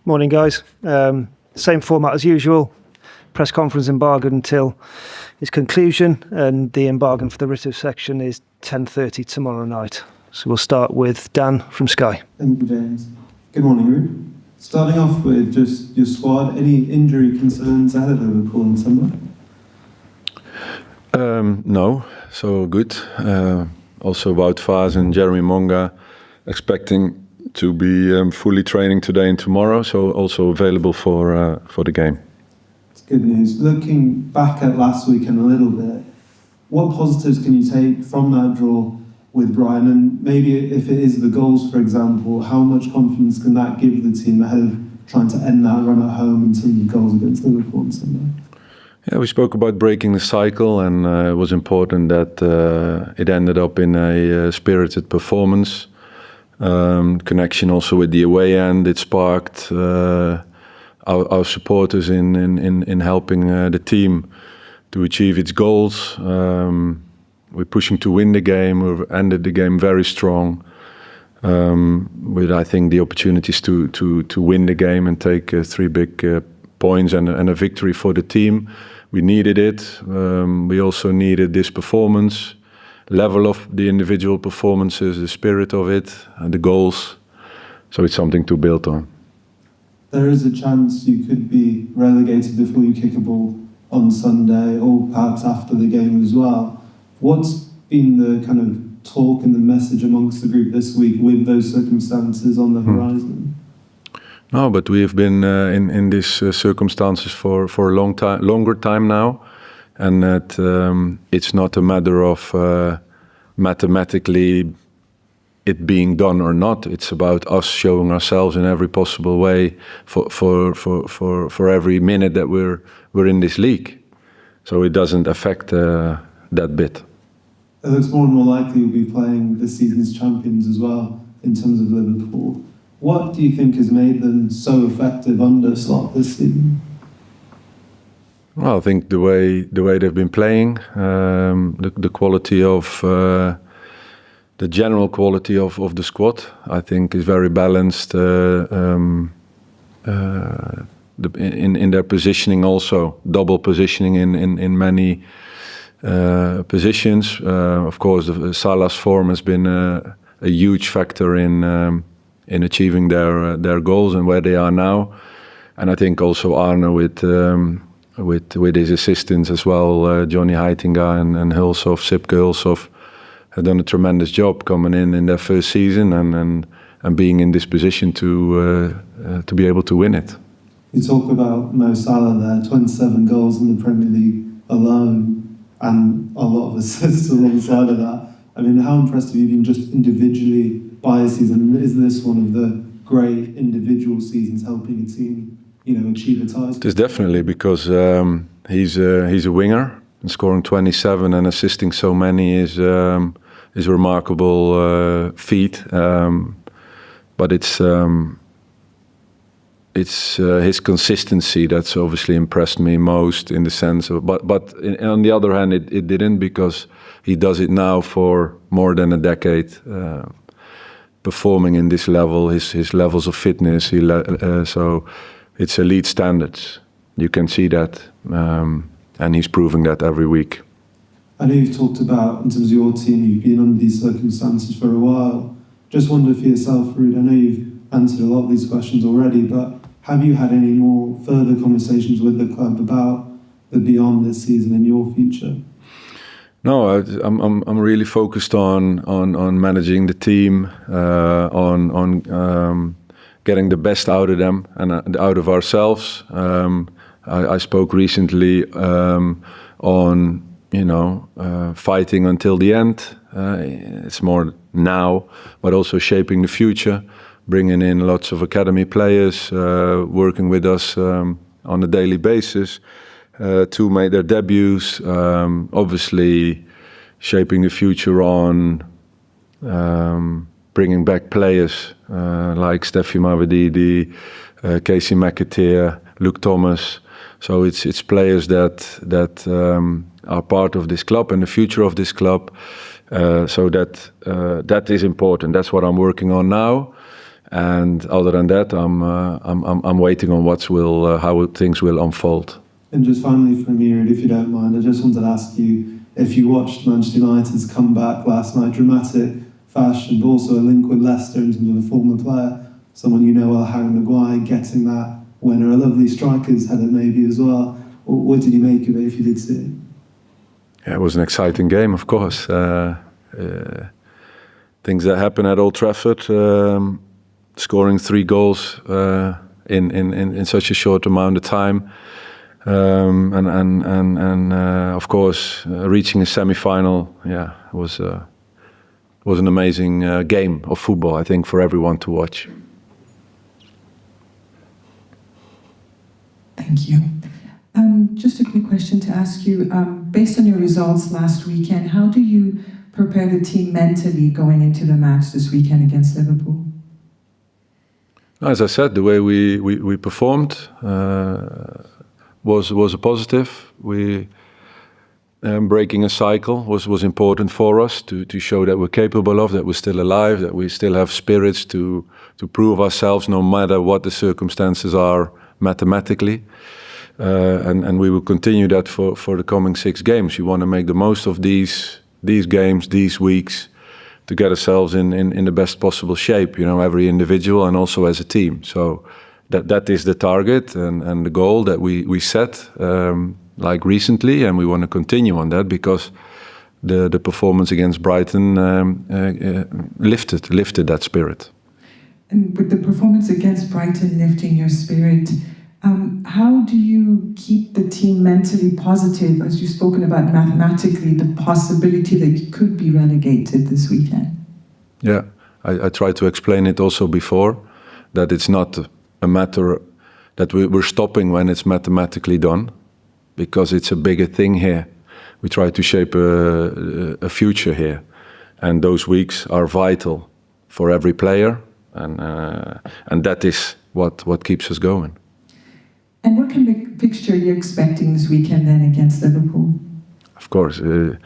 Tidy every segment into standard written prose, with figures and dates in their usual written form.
Morning, guys. Same format as usual. Press conference embargoed until its conclusion, and the embargo for the writ of section is 10:30 tomorrow night. So we'll start with Dan from Sky. Thank you, James. Good morning, Ruud. Starting off with just your squad, any injury concerns ahead of Liverpool on Sunday? No, so good. Also Wout Vaes and Jeremy Monga expecting to be fully training today and tomorrow, so also available for the game. It's good news. Looking back at last weekend a little bit, what positives can you take from that draw with Brighton? And maybe if it is the goals, for example, how much confidence can that give the team ahead of trying to end that run at home in terms of goals against Liverpool on Sunday? Yeah, we spoke about breaking the cycle, and it was important that it ended up in a spirited performance. Connection also with the away end, it sparked our supporters in helping the team to achieve its goals. We're pushing to win the game. We've ended the game very strong, with I think the opportunities to win the game and take 3 big points and a victory for the team. We needed it. We also needed this performance, level of the individual performances, the spirit of it, and the goals. So it's something to build on. There is a chance you could be relegated before you kick a ball on Sunday, or perhaps after the game as well. What's been the kind of talk and the message amongst the group this week with those circumstances on the horizon? No, but we have been in these circumstances for a longer time now, and that it's not a matter of mathematically it being done or not. It's about us showing ourselves in every possible way for every minute that we're in this league. So it doesn't affect that bit. It looks more and more likely you'll be playing this season's champions as well in terms of Liverpool. What do you think has made them so effective under Slot this season? Well, I think the way they've been playing, the quality of the general quality of the squad, I think, is very balanced. In their positioning, also double positioning in many positions. Of course, Salah's form has been a huge factor in achieving their goals and where they are now, and I think also Arne with his assistants as well, Johnny Heitinga and Hulshoff, Sipke Hulshoff, have done a tremendous job coming in their first season and being in this position to be able to win it. You talk about Mo Salah there, 27 goals in the Premier League alone, and a lot of assists alongside of that. I mean, how impressed have you been just individually by a season? Is this one of the great individual seasons helping a team, achieve a title? It is definitely, because he's a winger, and scoring 27 and assisting so many is a remarkable feat. But it's his consistency that's obviously impressed me most, in the sense of. But on the other hand, it didn't, because he does it now for more than a decade. Performing in this level, his levels of fitness, so it's elite standards. You can see that, and he's proving that every week. I know you've talked about, in terms of your team, you've been under these circumstances for a while. Just wonder for yourself, Ruud, I know you've answered a lot of these questions already, but have you had any more further conversations with the club about the beyond this season and your future? No, I'm really focused on managing the team, on getting the best out of them and out of ourselves. I spoke recently on fighting until the end. It's more now, but also shaping the future, bringing in lots of academy players, working with us on a daily basis. To make their debuts, obviously shaping the future on bringing back players like Steffi Mavididi, Casey McAteer, Luke Thomas. So it's players that are part of this club and the future of this club. So that is important. That's what I'm working on now. And other than that, I'm waiting on how things will unfold. And just finally from here, if you don't mind, I just wanted to ask you if you watched Manchester United's comeback last night, dramatic fashion, but also a link with Leicester in terms of a former player, someone you know well, Harry Maguire, getting that winner, a lovely striker's header maybe as well. What did you make of it if you did see it? Yeah, it was an exciting game, of course. Things that happen at Old Trafford, scoring 3 goals in such a short amount of time. Of course, reaching a semi-final, was an amazing game of football, I think, for everyone to watch. Thank you. Just a quick question to ask you. Based on your results last weekend, how do you prepare the team mentally going into the match this weekend against Liverpool? As I said, the way we performed was a positive. Breaking a cycle was important for us to show that we're capable of, that we're still alive, that we still have spirits to prove ourselves no matter what the circumstances are mathematically. And we will continue that for the coming 6 games. You want to make the most of these games, these weeks, to get ourselves in the best possible shape, every individual and also as a team. So that is the target and the goal that we set like recently, and we want to continue on that because the performance against Brighton lifted that spirit. And with the performance against Brighton lifting your spirit, how do you keep the team mentally positive, as you've spoken about mathematically, the possibility that you could be relegated this weekend? Yeah, I tried to explain it also before, that it's not a matter that we're stopping when it's mathematically done, because it's a bigger thing here. We try to shape a future here, and those weeks are vital for every player, and that is what keeps us going. And what kind of fixture are you expecting this weekend then against Liverpool? Of course, they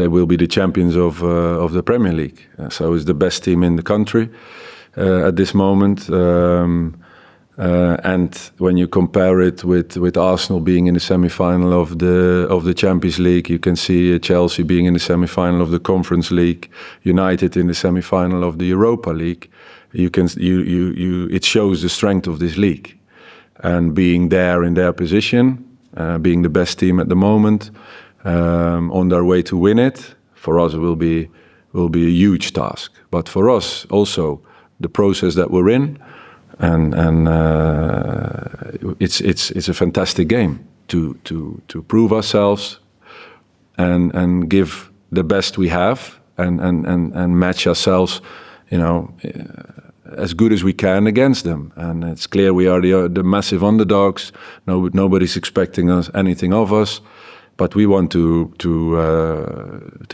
will be the champions of the Premier League. So it's the best team in the country at this moment. And when you compare it with Arsenal being in the semi-final of the Champions League, you can see Chelsea being in the semi-final of the Conference League, United in the semi-final of the Europa League. It shows the strength of this league, and being there in their position, being the best team at the moment, on their way to win it, for us will be a huge task. But for us also, the process that we're in, and it's a fantastic game to prove ourselves and give the best we have and match ourselves, as good as we can against them. And it's clear we are the massive underdogs. Nobody's expecting anything of us, but we want to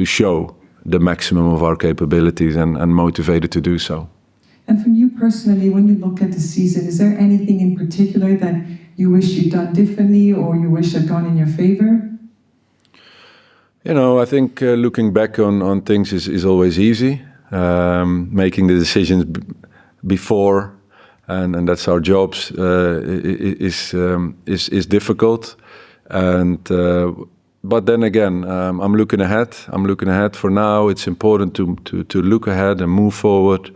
show the maximum of our capabilities and motivated to do so. And from you personally, when you look at the season, is there anything in particular that you wish you'd done differently or you wish had gone in your favor? I think looking back on things is always easy. Making the decisions before, and that's our jobs, is difficult. But then again, I'm looking ahead. I'm looking ahead for now. It's important to look ahead and move forward,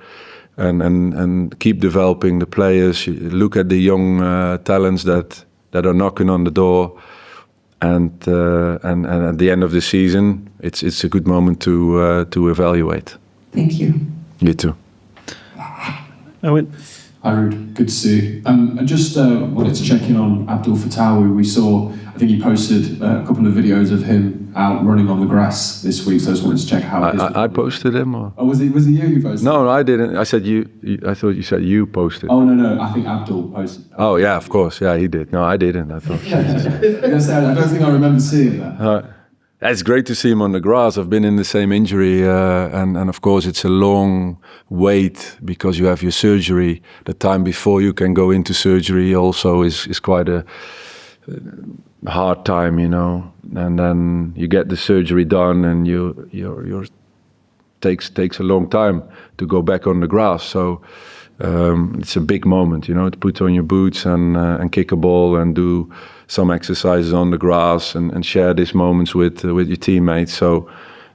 and keep developing the players. Look at the young talents that are knocking on the door, and at the end of the season, it's a good moment to evaluate. Thank you. You too. Owen. Hi, Ruud. Good to see you. I just wanted to check in on Abdul Fatawu. We saw, I think he posted a couple of videos of him out running on the grass this week, so I just wanted to check how it is. I posted him? Or? Oh, was it you who posted? No, I didn't. I said you. I thought you said you posted. Oh, no, I think Abdul posted. Oh, yeah, of course. Yeah, he did. No, I didn't. I thought. I don't think I remember seeing that. It's great to see him on the grass. I've been in the same injury, and of course it's a long wait because you have your surgery. The time before you can go into surgery also is quite a hard time, And then you get the surgery done, and you're takes a long time to go back on the grass. So it's a big moment, to put on your boots and kick a ball and do some exercises on the grass and share these moments with your teammates. So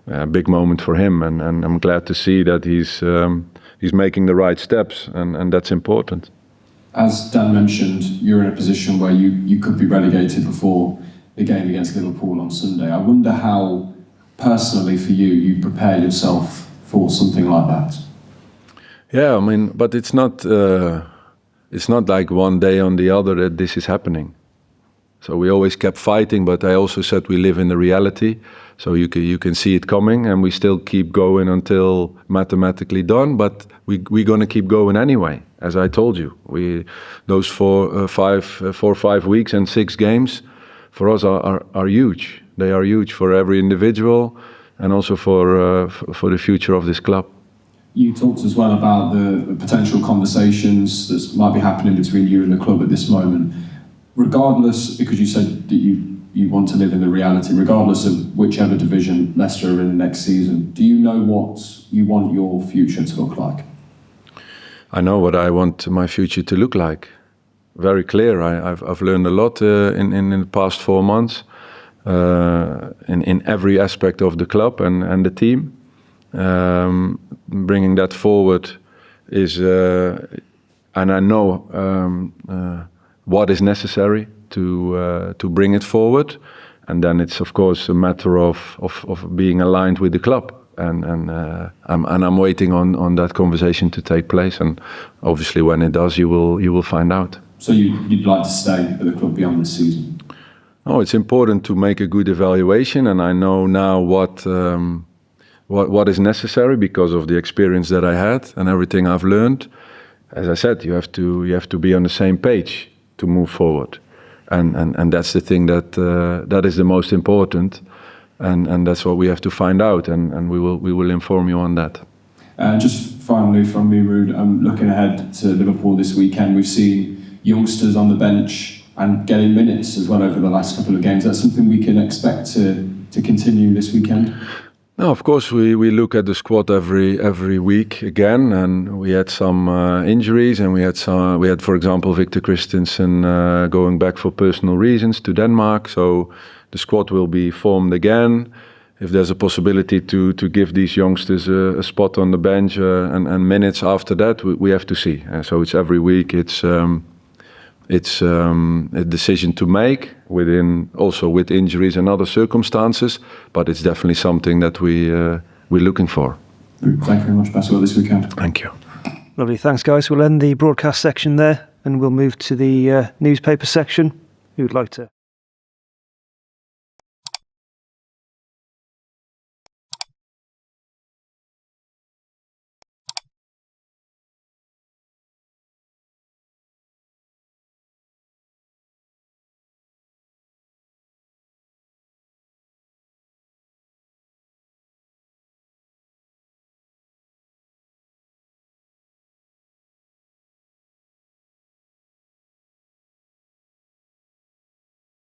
a big moment for him, and I'm glad to see that he's making the right steps, and that's important. As Dan mentioned, you're in a position where you could be relegated before the game against Liverpool on Sunday. I wonder how, personally for you prepare yourself for something like that. Yeah, but it's not like one day on the other that this is happening. So we always kept fighting, but I also said we live in the reality. So you can see it coming, and we still keep going until mathematically done. But we're going to keep going anyway. As I told you, those 4 or 5 weeks and 6 games for us are huge. They are huge for every individual, and also for the future of this club. You talked as well about the potential conversations that might be happening between you and the club at this moment. Regardless, because you said that you want to live in the reality, regardless of whichever division Leicester are in next season, do you know what you want your future to look like? I know what I want my future to look like. Very clear. I've learned a lot in the past 4 months in every aspect of the club and the team. Bringing that forward is, and I know what is necessary to bring it forward, and then it's of course a matter of being aligned with the club, and I'm waiting on that conversation to take place, and obviously when it does, you will find out. So you'd like to stay at the club beyond this season? Oh, it's important to make a good evaluation, and I know now what is necessary because of the experience that I had and everything I've learned. As I said, you have to be on the same page to move forward, and that's the thing that is the most important, and that's what we have to find out, and we will inform you on that. Just finally from me, Ruud, I'm looking ahead to Liverpool this weekend. We've seen youngsters on the bench and getting minutes as well over the last couple of games. That's something we can expect to continue this weekend? No, of course, we look at the squad every week again, and we had some injuries, and we had, for example, Victor Christensen going back for personal reasons to Denmark. So the squad will be formed again. If there's a possibility to give these youngsters a spot on the bench and minutes after that, we have to see. So it's every week. It's a decision to make also with injuries and other circumstances, but it's definitely something that we're looking for. Thank you very much. Best of luck this weekend. Thank you. Lovely. Thanks, guys. We'll end the broadcast section there, and we'll move to the newspaper section. Who'd like to?